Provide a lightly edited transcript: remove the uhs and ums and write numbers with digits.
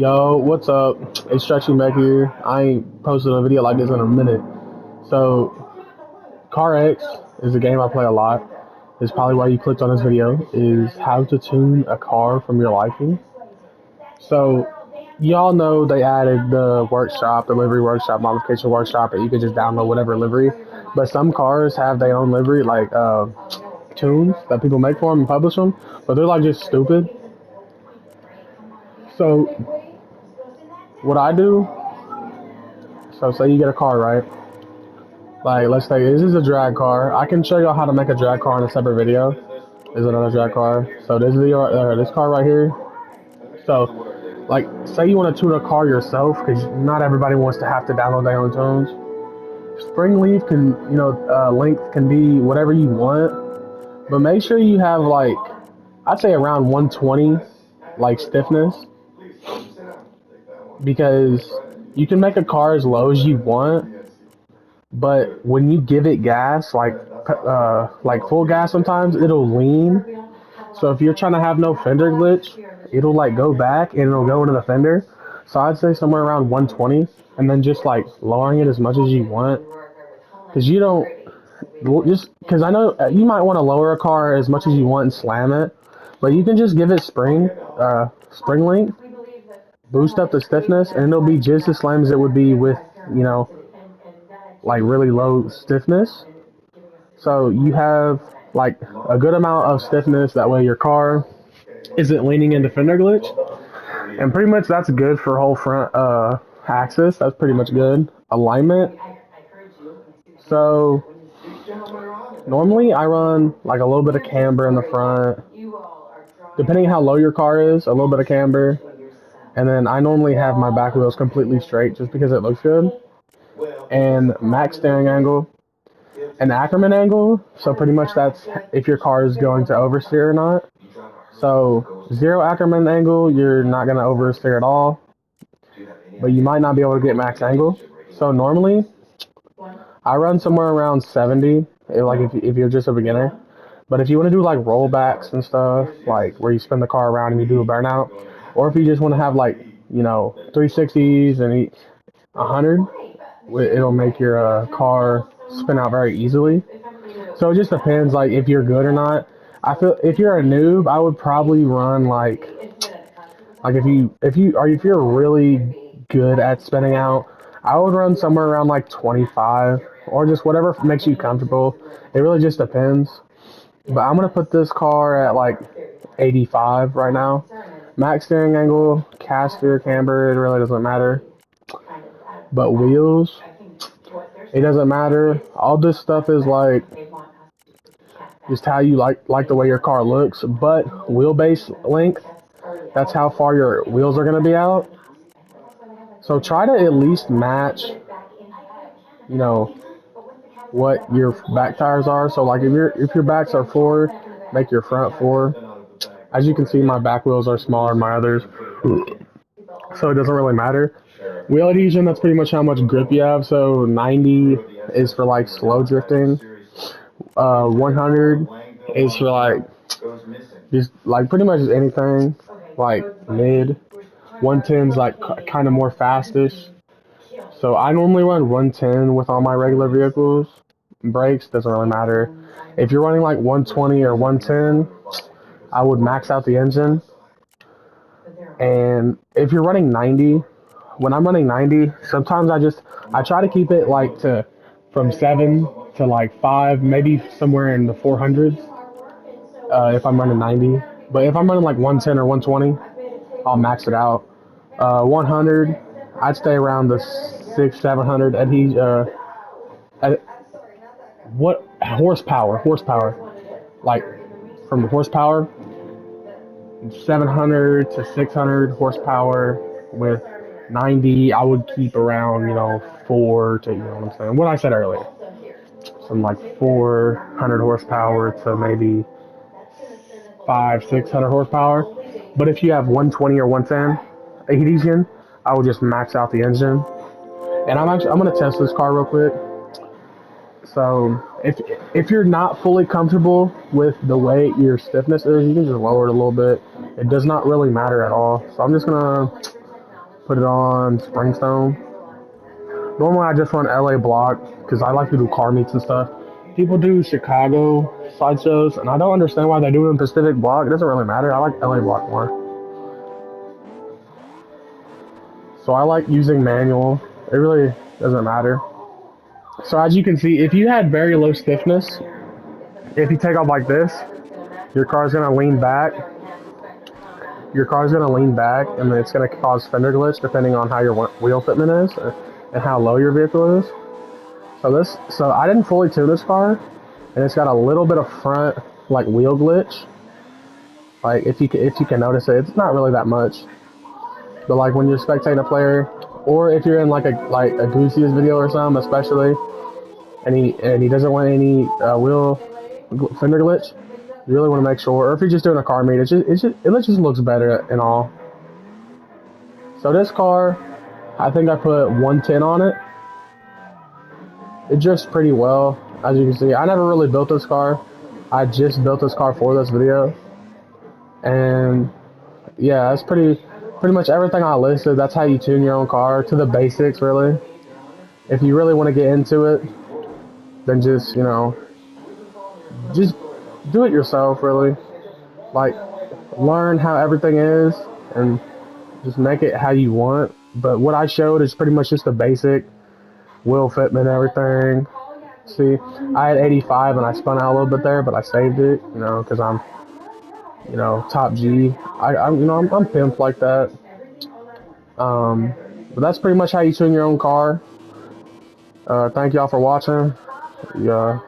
Yo, what's up? It's Stretchy Mac here. I ain't posted a video like this in a minute. So, carX is a game I play a lot. It's probably why you clicked on this video, is how to tune a car from your liking. So, y'all know they added the workshop, the livery workshop, modification workshop, and you can just download whatever livery. But some cars have their own livery, like tunes that people make for them and publish them, but they're like just stupid. So, what I do, so say you get a car, right? Like, let's say this is a drag car. I can show y'all how to make a drag car in a separate video. This is another drag car. So this is this car right here. So, like, say you want to tune a car yourself, because not everybody wants to have to download their own tunes. Spring leaf can, length can be whatever you want, but make sure you have like, I'd say around 120, like stiffness, because you can make a car as low as you want. But when you give it gas, like full gas, sometimes it'll lean. So if you're trying to have no fender glitch, it'll like go back and it'll go into the fender. So I'd say somewhere around 120, and then just like lowering it as much as you want, because you don't just because I know you might want to lower a car as much as you want and slam it, but you can just give it spring length, boost up the stiffness, and it'll be just as slam as it would be with you know like really low stiffness. So you have like a good amount of stiffness. That way your car isn't leaning into fender glitch. And pretty much that's good for whole front axis. That's pretty much good. Alignment. So normally I run like a little bit of camber in the front. Depending on how low your car is, a little bit of camber. And then I normally have my back wheels completely straight just because it looks good. And max steering angle. An Ackerman angle, so pretty much that's if your car is going to oversteer or not. So zero Ackerman angle, you're not going to oversteer at all, but you might not be able to get max angle. So normally I run somewhere around 70, if you're just a beginner. But if you want to do like rollbacks and stuff, like where you spin the car around and you do a burnout, or if you just want to have like 360s and 100, it'll make your car spin out very easily. So it just depends, like if you're good or not. I feel if you're a noob, I would probably run like if you're really good at spinning out, I would run somewhere around like 25 or just whatever makes you comfortable. It really just depends. But I'm gonna put this car at like 85 right now. Max steering angle, caster, camber, it really doesn't matter. But wheels, it doesn't matter. All this stuff is like just how you like the way your car looks. But wheelbase length, that's how far your wheels are gonna be out. So try to at least match, you know, what your back tires are. So like if your backs are forward, make your front four. As you can see, my back wheels are smaller than my others, so it doesn't really matter. Wheel adhesion, that's pretty much how much grip you have. So 90 is for like slow drifting. 100 is for like just like pretty much anything like mid. 110's like kind of more fastest. So I normally run 110 with all my regular vehicles. Brakes doesn't really matter. If you're running like 120 or 110, I would max out the engine. And if you're running 90, when I'm running 90, sometimes I try to keep it like to from 7 to like 5, maybe somewhere in the 400s if I'm running 90. But if I'm running like 110 or 120, I'll max it out. 100, I'd stay around the 700 adhesion. What horsepower? Horsepower, like from the horsepower, 700 to 600 horsepower with 90. I would keep around 4 to what I'm saying. What I said earlier, some like 400 horsepower to maybe 600 horsepower. But if you have 120 or 110 adhesion, I would just max out the engine. And I'm gonna test this car real quick. So if you're not fully comfortable with the way your stiffness is, you can just lower it a little bit. It does not really matter at all. So I'm just gonna put it on Springstone. Normally I just run LA block because I like to do car meets and stuff. People do Chicago sideshows, and I don't understand why they do it in Pacific block. It doesn't really matter. I like LA block more. So I like using manual. It really doesn't matter. So as you can see, if you had very low stiffness, if you take off like this, your car's gonna lean back. Your car's gonna lean back, and then it's gonna cause fender glitch depending on how your wheel fitment is and how low your vehicle is. So I didn't fully tune this car, and it's got a little bit of front like wheel glitch. Like if you can notice it, it's not really that much. But like when you're spectating a player, or if you're in like a Goosey's video or something, especially, and he doesn't want any wheel fender glitch, you really want to make sure. Or if you're just doing a car meet, it just looks better and all. So this car, I think I put 110 on it. It drifts pretty well, as you can see. I never really built this car. I just built this car for this video, and yeah, that's pretty much everything I listed. That's how you tune your own car to the basics, really. If you really want to get into it, then just just do it yourself, really. Like learn how everything is and just make it how you want. But what I showed is pretty much just the basic wheel fitment, everything. See, I had 85 and I spun out a little bit there, but I saved it, because I'm, top G. I'm pimped like that. But that's pretty much how you tune your own car. Thank y'all for watching. Yeah.